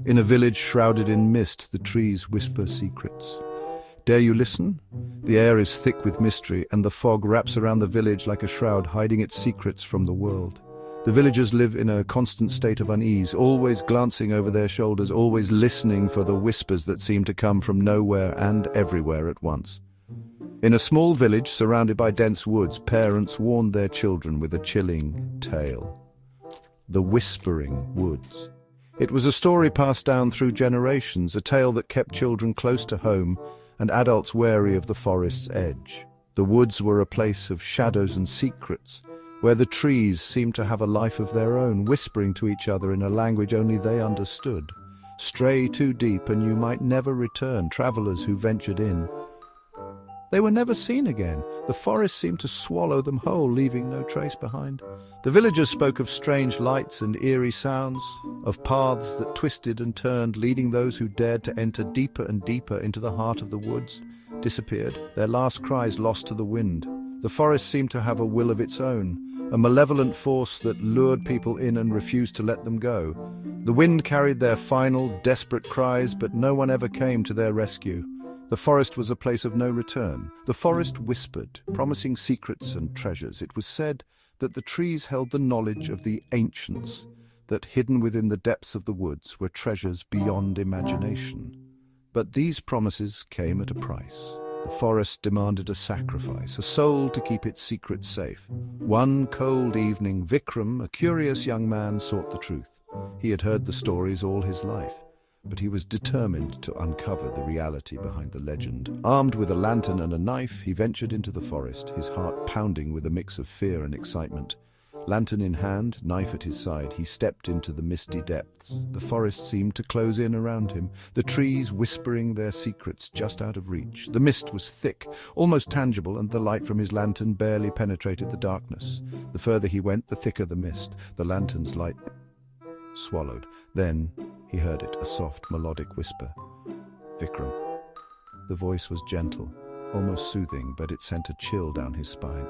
In a village shrouded in mist, the trees whisper secrets. Dare you listen? The air is thick with mystery, and the fog wraps around the village like a shroud, hiding its secrets from the world. The villagers live in a constant state of unease, always glancing over their shoulders, always listening for the whispers that seem to come from nowhere and everywhere at once. In a small village surrounded by dense woods, parents warned their children with a chilling tale. The Whispering Woods. It was a story passed down through generations, a tale that kept children close to home and adults wary of the forest's edge. The woods were a place of shadows and secrets, where the trees seemed to have a life of their own, whispering to each other in a language only they understood. Stray too deep and you might never return, travelers who ventured in. They were never seen again. The forest seemed to swallow them whole, leaving no trace behind. The villagers spoke of strange lights and eerie sounds, of paths that twisted and turned, leading those who dared to enter deeper and deeper into the heart of the woods. Disappeared, their last cries lost to the wind. The forest seemed to have a will of its own, a malevolent force that lured people in and refused to let them go. The wind carried their final, desperate cries, but no one ever came to their rescue. The forest was a place of no return. The forest whispered, promising secrets and treasures. It was said that the trees held the knowledge of the ancients, that hidden within the depths of the woods were treasures beyond imagination. But these promises came at a price. The forest demanded a sacrifice, a soul to keep its secrets safe. One cold evening, Vikram, a curious young man, sought the truth. He had heard the stories all his life, but he was determined to uncover the reality behind the legend. Armed with a lantern and a knife, he ventured into the forest, his heart pounding with a mix of fear and excitement. Lantern in hand, knife at his side, he stepped into the misty depths. The forest seemed to close in around him, the trees whispering their secrets just out of reach. The mist was thick, almost tangible, and the light from his lantern barely penetrated the darkness. The further he went, the thicker the mist. The lantern's light swallowed. Then he heard it, a soft, melodic whisper. Vikram. The voice was gentle, almost soothing, but it sent a chill down his spine.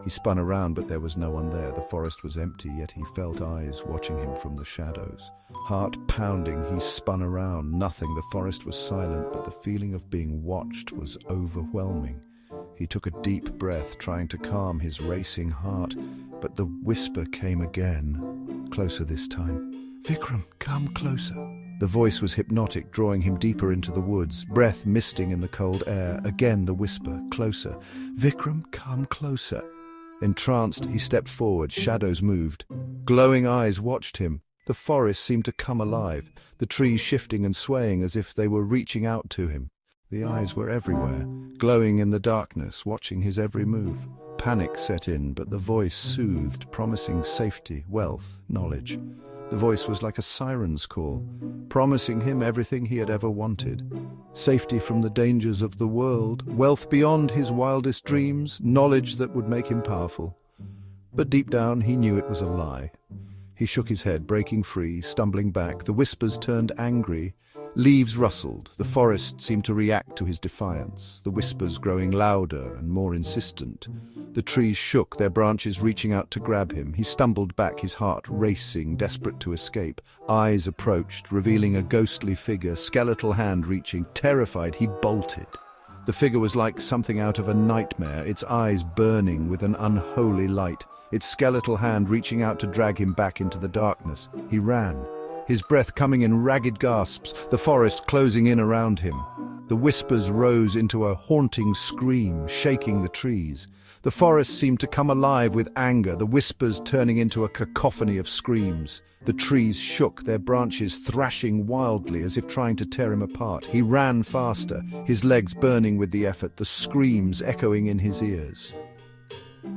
He spun around, but there was no one there. The forest was empty, yet he felt eyes watching him from the shadows. Heart pounding, he spun around. Nothing. The forest was silent, but the feeling of being watched was overwhelming. He took a deep breath, trying to calm his racing heart, but the whisper came again, closer this time. Vikram, come closer. The voice was hypnotic, drawing him deeper into the woods, breath misting in the cold air. Again the whisper, closer. Vikram, come closer. Entranced, he stepped forward. Shadows moved. Glowing eyes watched him. The forest seemed to come alive, the trees shifting and swaying as if they were reaching out to him. The eyes were everywhere, glowing in the darkness, watching his every move. Panic set in, but the voice soothed, promising safety, wealth, knowledge. The voice was like a siren's call, promising him everything he had ever wanted. Safety from the dangers of the world, wealth beyond his wildest dreams, knowledge that would make him powerful. But deep down he knew it was a lie. He shook his head, breaking free, stumbling back. The whispers turned angry. Leaves rustled. The forest seemed to react to his defiance, the whispers growing louder and more insistent. The trees shook, their branches reaching out to grab him. He stumbled back, his heart racing, desperate to escape. Eyes approached, revealing a ghostly figure, skeletal hand reaching. Terrified, he bolted. The figure was like something out of a nightmare, its eyes burning with an unholy light, its skeletal hand reaching out to drag him back into the darkness. He ran, his breath coming in ragged gasps, the forest closing in around him. The whispers rose into a haunting scream, shaking the trees. The forest seemed to come alive with anger, the whispers turning into a cacophony of screams. The trees shook, their branches thrashing wildly as if trying to tear him apart. He ran faster, his legs burning with the effort, the screams echoing in his ears.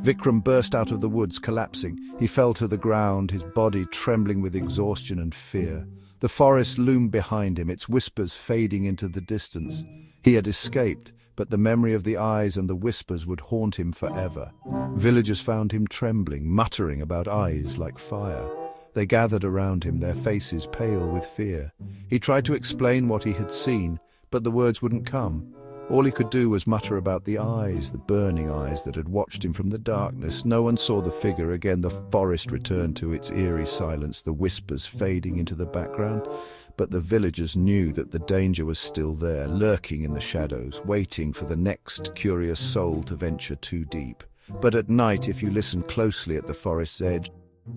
Vikram burst out of the woods, collapsing. He fell to the ground, his body trembling with exhaustion and fear. The forest loomed behind him, its whispers fading into the distance. He had escaped, but the memory of the eyes and the whispers would haunt him forever. Villagers found him trembling, muttering about eyes like fire. They gathered around him, their faces pale with fear. He tried to explain what he had seen, but the words wouldn't come. All he could do was mutter about the eyes, the burning eyes that had watched him from the darkness. No one saw the figure. Again, the forest returned to its eerie silence, the whispers fading into the background. But the villagers knew that the danger was still there, lurking in the shadows, waiting for the next curious soul to venture too deep. But at night, if you listen closely at the forest's edge,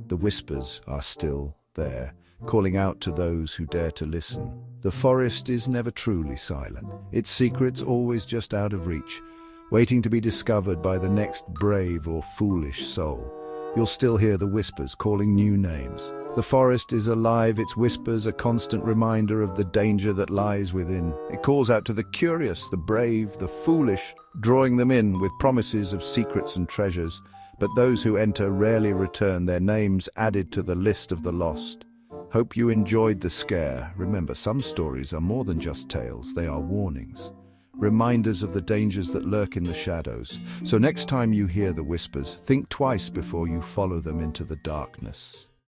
the whispers are still there, calling out to those who dare to listen. The forest is never truly silent. Its secrets always just out of reach, waiting to be discovered by the next brave or foolish soul. You'll still hear the whispers calling new names. The forest is alive, its whispers a constant reminder of the danger that lies within. It calls out to the curious, the brave, the foolish, drawing them in with promises of secrets and treasures. But those who enter rarely return, their names added to the list of the lost. Hope you enjoyed the scare. Remember, some stories are more than just tales, they are warnings. Reminders of the dangers that lurk in the shadows. So next time you hear the whispers, think twice before you follow them into the darkness.